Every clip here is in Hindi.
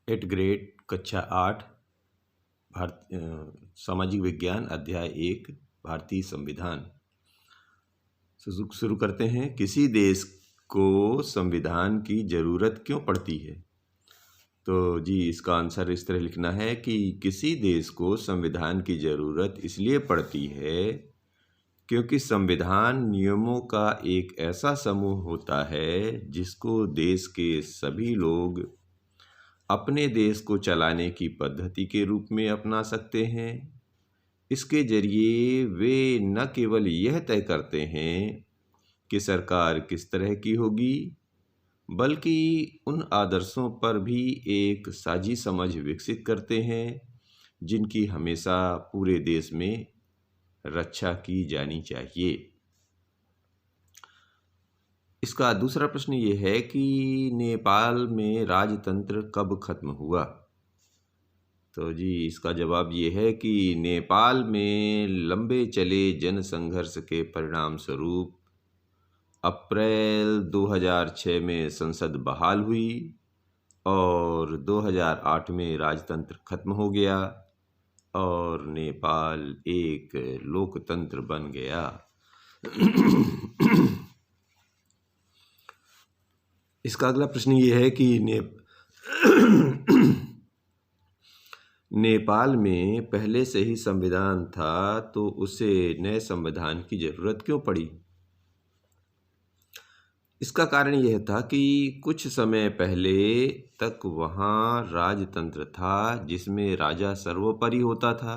एट ग्रेड कक्षा 8 सामाजिक विज्ञान अध्याय 1 भारतीय संविधान। शुरू करते हैं। किसी देश को संविधान की ज़रूरत क्यों पड़ती है? तो जी इसका आंसर इस तरह लिखना है कि किसी देश को संविधान की ज़रूरत इसलिए पड़ती है क्योंकि संविधान नियमों का एक ऐसा समूह होता है जिसको देश के सभी लोग अपने देश को चलाने की पद्धति के रूप में अपना सकते हैं। इसके जरिए वे न केवल यह तय करते हैं कि सरकार किस तरह की होगी, बल्कि उन आदर्शों पर भी एक साझी समझ विकसित करते हैं जिनकी हमेशा पूरे देश में रक्षा की जानी चाहिए। इसका दूसरा प्रश्न ये है कि नेपाल में राजतंत्र कब खत्म हुआ? तो जी इसका जवाब ये है कि नेपाल में लंबे चले जन संघर्ष के परिणाम स्वरूप अप्रैल 2006 में संसद बहाल हुई और 2008 में राजतंत्र खत्म हो गया और नेपाल एक लोकतंत्र बन गया। इसका अगला प्रश्न ये है कि नेपाल में पहले से ही संविधान था तो उसे नए संविधान की ज़रूरत क्यों पड़ी? इसका कारण यह था कि कुछ समय पहले तक वहाँ राजतंत्र था जिसमें राजा सर्वोपरि होता था।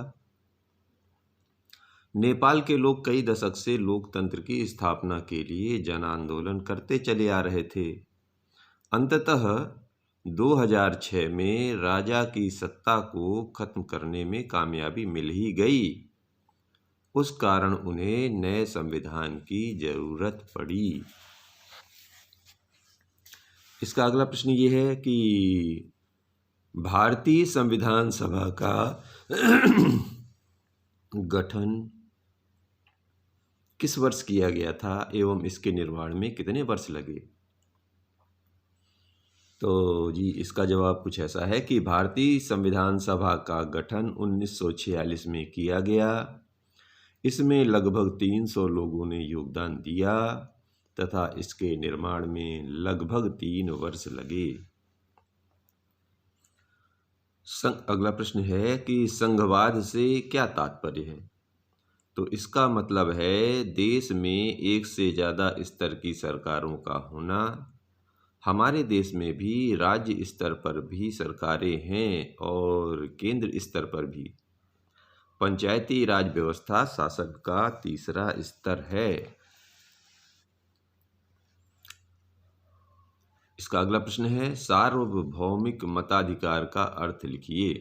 नेपाल के लोग कई दशक से लोकतंत्र की स्थापना के लिए जन आंदोलन करते चले आ रहे थे। अंततः 2006 में राजा की सत्ता को खत्म करने में कामयाबी मिल ही गई। उस कारण उन्हें नए संविधान की जरूरत पड़ी। इसका अगला प्रश्न ये है कि भारतीय संविधान सभा का गठन किस वर्ष किया गया था एवं इसके निर्माण में कितने वर्ष लगे? तो जी इसका जवाब कुछ ऐसा है कि भारतीय संविधान सभा का गठन 1946 में किया गया। इसमें लगभग 300 लोगों ने योगदान दिया तथा इसके निर्माण में लगभग 3 वर्ष लगे। अगला प्रश्न है कि संघवाद से क्या तात्पर्य है? तो इसका मतलब है देश में एक से ज़्यादा स्तर की सरकारों का होना। हमारे देश में भी राज्य स्तर पर भी सरकारें हैं और केंद्र स्तर पर भी। पंचायती राज व्यवस्था शासन का तीसरा स्तर है। इसका अगला प्रश्न है सार्वभौमिक मताधिकार का अर्थ लिखिए।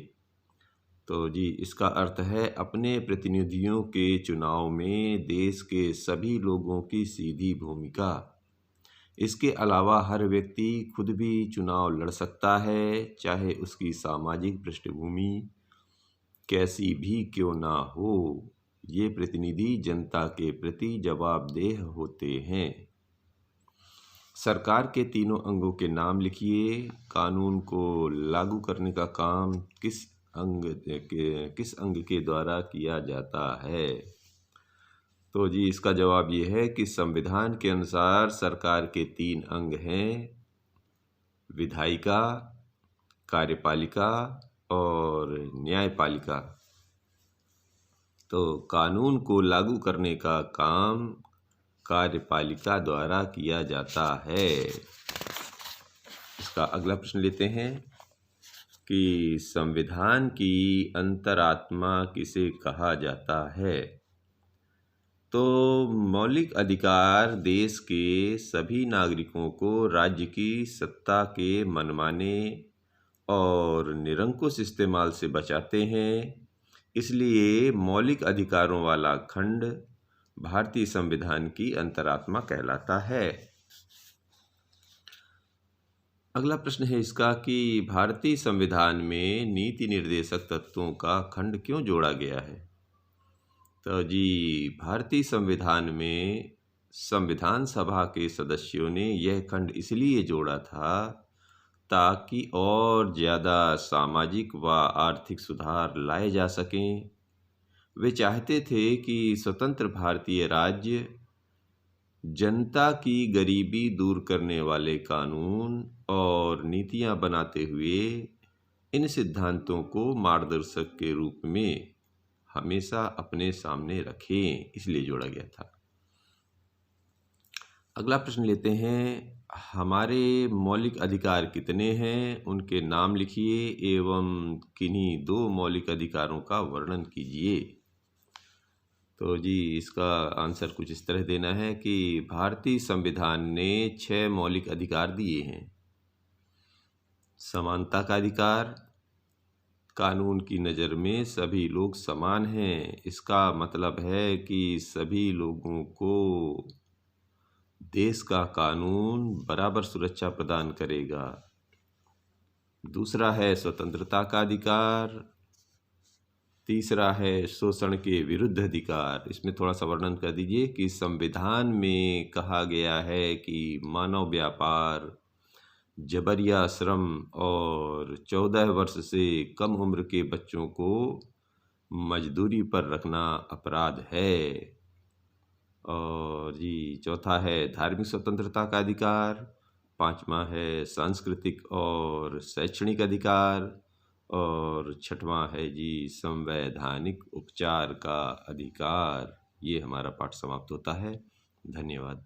तो जी इसका अर्थ है अपने प्रतिनिधियों के चुनाव में देश के सभी लोगों की सीधी भूमिका। इसके अलावा हर व्यक्ति खुद भी चुनाव लड़ सकता है, चाहे उसकी सामाजिक पृष्ठभूमि कैसी भी क्यों ना हो। ये प्रतिनिधि जनता के प्रति जवाबदेह होते हैं। सरकार के तीनों अंगों के नाम लिखिए। कानून को लागू करने का काम किस अंग के द्वारा किया जाता है? तो जी इसका जवाब ये है कि संविधान के अनुसार सरकार के 3 अंग हैं, विधायिका, कार्यपालिका और न्यायपालिका। तो कानून को लागू करने का काम कार्यपालिका द्वारा किया जाता है। इसका अगला प्रश्न लेते हैं कि संविधान की अंतरात्मा किसे कहा जाता है? तो मौलिक अधिकार देश के सभी नागरिकों को राज्य की सत्ता के मनमाने और निरंकुश इस्तेमाल से बचाते हैं। इसलिए मौलिक अधिकारों वाला खंड भारतीय संविधान की अंतरात्मा कहलाता है। अगला प्रश्न है इसका कि भारतीय संविधान में नीति निर्देशक तत्वों का खंड क्यों जोड़ा गया है? तो जी भारतीय संविधान में संविधान सभा के सदस्यों ने यह खंड इसलिए जोड़ा था ताकि और ज़्यादा सामाजिक व आर्थिक सुधार लाए जा सकें। वे चाहते थे कि स्वतंत्र भारतीय राज्य जनता की गरीबी दूर करने वाले कानून और नीतियां बनाते हुए इन सिद्धांतों को मार्गदर्शक के रूप में हमेशा अपने सामने रखें, इसलिए जोड़ा गया था। अगला प्रश्न लेते हैं। हमारे मौलिक अधिकार कितने हैं? उनके नाम लिखिए एवं किन्हीं 2 मौलिक अधिकारों का वर्णन कीजिए। तो जी इसका आंसर कुछ इस तरह देना है कि भारतीय संविधान ने 6 मौलिक अधिकार दिए हैं। समानता का अधिकार, कानून की नज़र में सभी लोग समान हैं। इसका मतलब है कि सभी लोगों को देश का कानून बराबर सुरक्षा प्रदान करेगा। दूसरा है स्वतंत्रता का अधिकार। तीसरा है शोषण के विरुद्ध अधिकार। इसमें थोड़ा सा वर्णन कर दीजिए कि संविधान में कहा गया है कि मानव व्यापार, जबरिया श्रम और 14 वर्ष से कम उम्र के बच्चों को मजदूरी पर रखना अपराध है। और जी चौथा है धार्मिक स्वतंत्रता का अधिकार। पांचवा है सांस्कृतिक और शैक्षणिक अधिकार। और छठवां है जी संवैधानिक उपचार का अधिकार। ये हमारा पाठ समाप्त होता है। धन्यवाद।